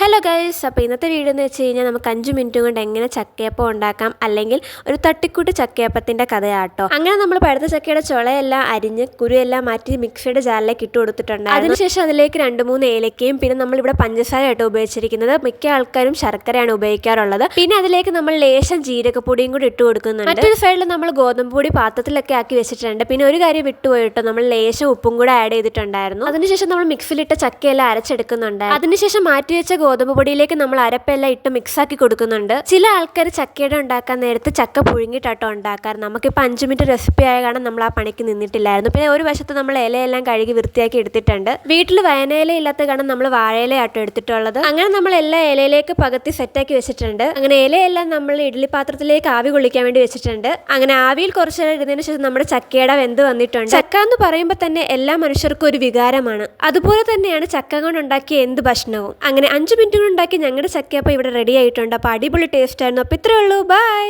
Hello guys, അപ്പോൾ ഇന്നത്തെ video എന്ന് വെച്ച് കഴിഞ്ഞാൽ നമുക്ക് 5 മിനിറ്റ് കൊണ്ട് എങ്ങനെ ചക്കയപ്പം ഉണ്ടാക്കാം, അല്ലെങ്കിൽ ഒരു തട്ടിക്കൂട്ട് ചക്കയപ്പത്തിൻ്റെ കഥയാട്ടോ. അങ്ങനെ നമ്മൾ പഴുത്ത ചക്കയുടെ ചുളയെല്ലാം അരിഞ്ഞ് കുരുവെല്ലാം മാറ്റി മിക്സിയുടെ ജാറിലേക്ക് ഇട്ട് കൊടുത്തിട്ടുണ്ട്. അതിനുശേഷം അതിലേക്ക് 2-3 ഏലക്കയും പിന്നെ നമ്മളിവിടെ പഞ്ചസാരയായിട്ട് ഉപയോഗിച്ചിരിക്കുന്നത്. മിക്ക ആൾക്കാരും ശർക്കരയാണ് ഉപയോഗിക്കാറുള്ളത്. പിന്നെ അതിലേക്ക് നമ്മൾ ലേശം ജീരകപ്പൊടിയും കൂടി ഇട്ട് കൊടുക്കുന്നുണ്ട്. മറ്റൊരു സൈഡിൽ നമ്മൾ ഗോതമ്പ് പൊടി പാത്രത്തിലൊക്കെ ആക്കി വെച്ചിട്ടുണ്ട്. പിന്നെ ഒരു കാര്യം വിട്ടുപോയിട്ടോ, നമ്മൾ ലേശം ഉപ്പും കൂടെ ആഡ് ചെയ്തിട്ടുണ്ടായിരുന്നു. അതിനുശേഷം നമ്മൾ മിക്സിയിലിട്ട ചക്കയെല്ലാം അരച്ചെടുക്കുന്നുണ്ട്. അതിനുശേഷം മാറ്റി വെച്ച ഗോതമ്പ് പൊടിയിലേക്ക് നമ്മൾ അരപ്പെല്ലാം ഇട്ട് മിക്സ് ആക്കി കൊടുക്കുന്നുണ്ട്. ചില ആൾക്കാർ ചക്കയുടെ ഉണ്ടാക്കാൻ നേരത്ത് ചക്ക പുഴുങ്ങിയിട്ടാട്ടോ ഉണ്ടാക്കാറ്. നമുക്കിപ്പോൾ 5 മിനിറ്റ് റെസിപ്പി ആയ കാരണം നമ്മൾ ആ പണിക്ക് നിന്നിട്ടില്ലായിരുന്നു. പിന്നെ ഒരു വശത്ത് നമ്മൾ ഇലയെല്ലാം കഴുകി വൃത്തിയാക്കി എടുത്തിട്ടുണ്ട്. വീട്ടിൽ വയനയില ഇല്ലാത്ത കാരണം നമ്മൾ വാഴയിലയാട്ടോ എടുത്തിട്ടുള്ളത്. അങ്ങനെ നമ്മൾ എല്ലാ ഇലയിലേക്ക് പകത്തി സെറ്റാക്കി വെച്ചിട്ടുണ്ട്. അങ്ങനെ ഇലയെല്ലാം നമ്മൾ ഇഡ്ഡലി പാത്രത്തിലേക്ക് ആവി കൊള്ളിക്കാൻ വേണ്ടി വെച്ചിട്ടുണ്ട്. അങ്ങനെ ആവിയിൽ കുറച്ച് നേരം ഇടുന്നതിന് ശേഷം നമ്മുടെ ചക്കയുടെ വെന്ത് വന്നിട്ടുണ്ട്. ചക്ക എന്ന് പറയുമ്പോൾ തന്നെ എല്ലാ മനുഷ്യർക്കും ഒരു വികാരമാണ്. അതുപോലെ തന്നെയാണ് ചക്ക കൊണ്ടുണ്ടാക്കിയ എന്ത് ഭക്ഷണവും. അങ്ങനെ 5 മിനിറ്റ് ഉണ്ടാക്കി ഞങ്ങളുടെ ചക്കയപ്പം ഇവിടെ റെഡി ആയിട്ടുണ്ട്. അപ്പോൾ അടിപൊളി ടേസ്റ്റ് ആയിരുന്നു. അപ്പോൾ ഇത്രയേ ഉള്ളൂ. ബൈ.